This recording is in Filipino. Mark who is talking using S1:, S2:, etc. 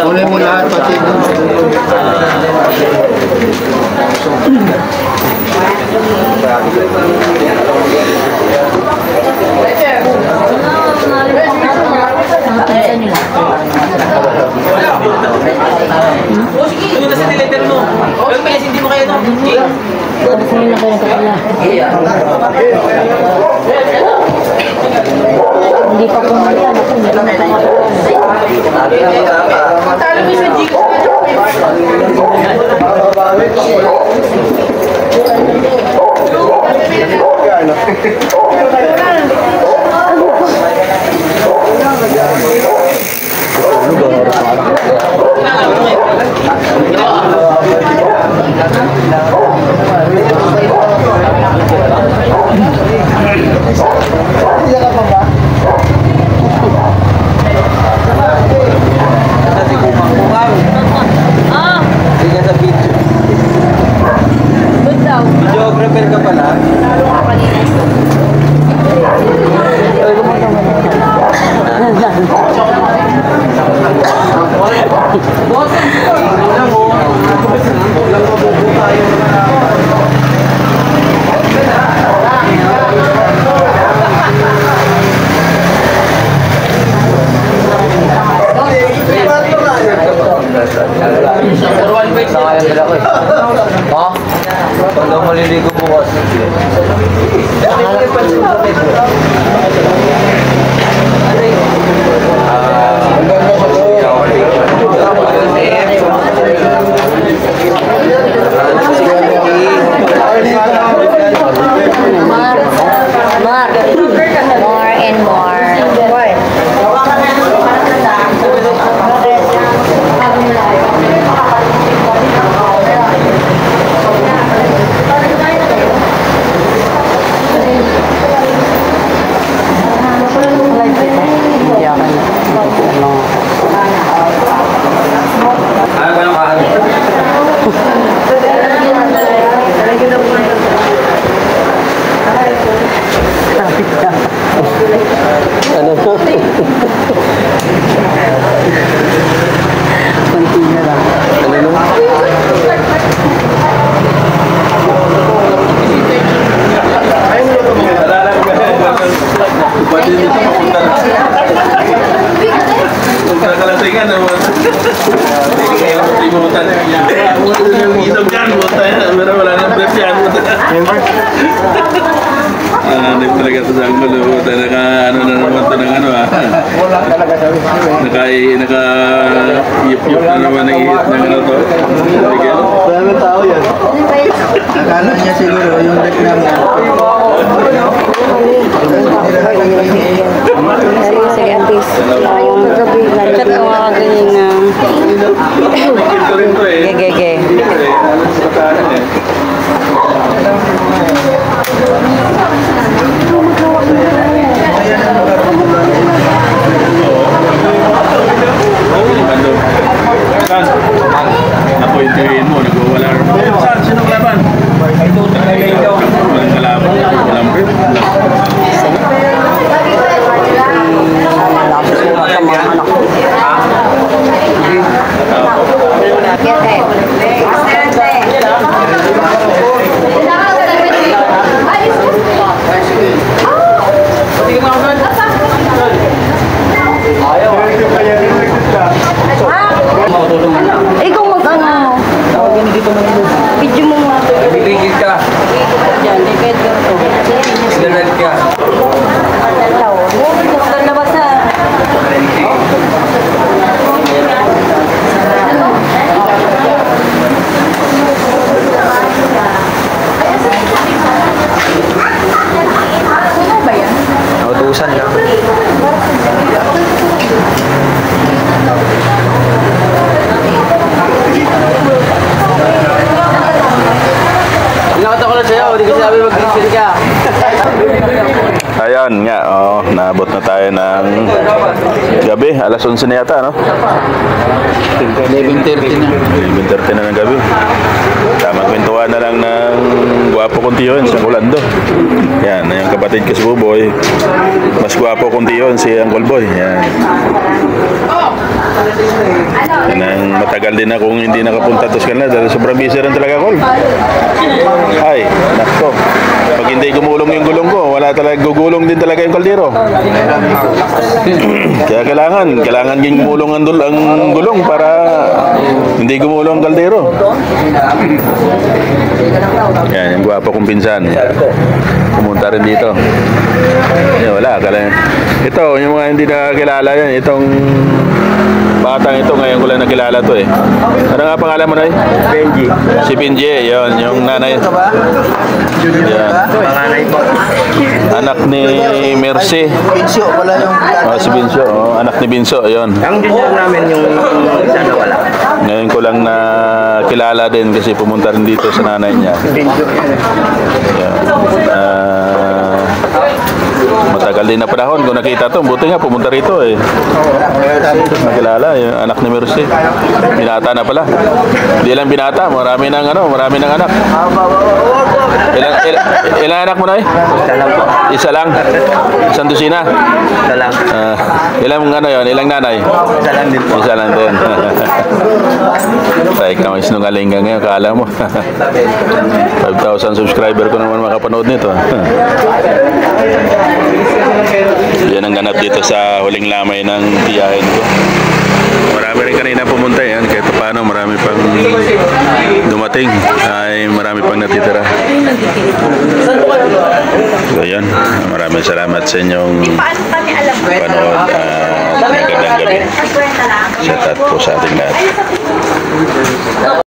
S1: Kunin mo lahat pati.
S2: Ito na sa deliver mo. Huwag pa hindi mo kayo ito.
S3: Pagkasin na kayo kapala. Hindi pa pumunta. Hindi pa pumunta.
S2: Talo mo sa Gcash.
S1: Videographer ka pala?
S4: Ha? Pagka maliligo bukas.
S3: More and more.
S5: Naka-yip-yip na naman ang ihit ng ano to.
S1: Maraming tao yan. Akala niya siguro yung reklamo.
S3: Sige, Antis. Yung kagabi, nagkat ko mga ganyan na...
S5: Ito rin to eh.
S3: Gege.
S5: Ako interviewin mo, nagwawala rin mo. Saan? Sinong laban? Walang kalaban. Walang brief.
S3: Ikaw mag-ano? Video mo nga.
S4: Bibigil ka.
S3: Yan, ikit ko ito.
S4: Sinunod ka.
S3: Labas na. Ano ba yan?
S4: Nautusan lang.
S2: Nakata ko na sa'yo, hindi ko sabi mag-refill ka.
S5: Ayan nga, naabot na tayo ng gabi. Alas 11 na yata, no?
S1: 11:30 na.
S5: 11:30 na ng gabi. Tamang kwentuhan na lang ng gwapo kong tiyo yun, si Kulando. Yan, yung kapatid ko si Buboy. Mas gwapo kong tiyo yun, si Uncle Boy. Yan. Yan ang matagal din akong hindi nakapunta to sa kanila dahil sobrang busy rin talaga ako. Ay, nakto. Pag hindi gumulong yung gulong ko, wala talaga, gugulong din talaga yung kaldero. Kaya kailangan yung gumulong ang gulong para hindi gumulong ang kaldero. Yan, yung gwapo kong pinsan. Pumunta rin dito. Yan, wala. Ito, yung mga hindi nakakilala yan, itong batang ito, ngayon ko lang nakilala to eh. Ano nga pangalan mo, Nay?
S1: Benji.
S5: Si Benji, yun, yung nanay. Yan.
S4: Panganay po.
S5: Anak ni Mercy.
S1: Pinsyo, wala yung
S5: Oh, si Binso, oh, anak ni Binso, yun.
S4: Ang junior namin yung isa na wala.
S5: Ngayon ko lang nakilala din kasi pumunta rin dito sa nanay niya. Yan. Matagal din na panahon kung nakita to. Buti nga pumunta rito eh. Nakilala yung anak ni Mercy. Binata na pala. Hindi lang binata, marami nang anak. Ilang anak mo na eh?
S4: Isa lang po.
S5: Isa lang. Isang dosina.
S4: Isa lang.
S5: Ilang yun? Ilang nanay?
S4: Isa lang din po.
S5: Isa lang din. Tayo ka may sinungaling ka ngayon, kala mo. 5,000 subscriber ko naman makapanood nito. Yan ang ganap dito sa huling lamay ng tiyahin ko. Marami rin kanina pumunta yan. Kahit paano marami pang dumating. Ay marami pang natitira. So yan. Maraming salamat sa inyong panood. Magandang gabi. Shout out po sa ating lahat.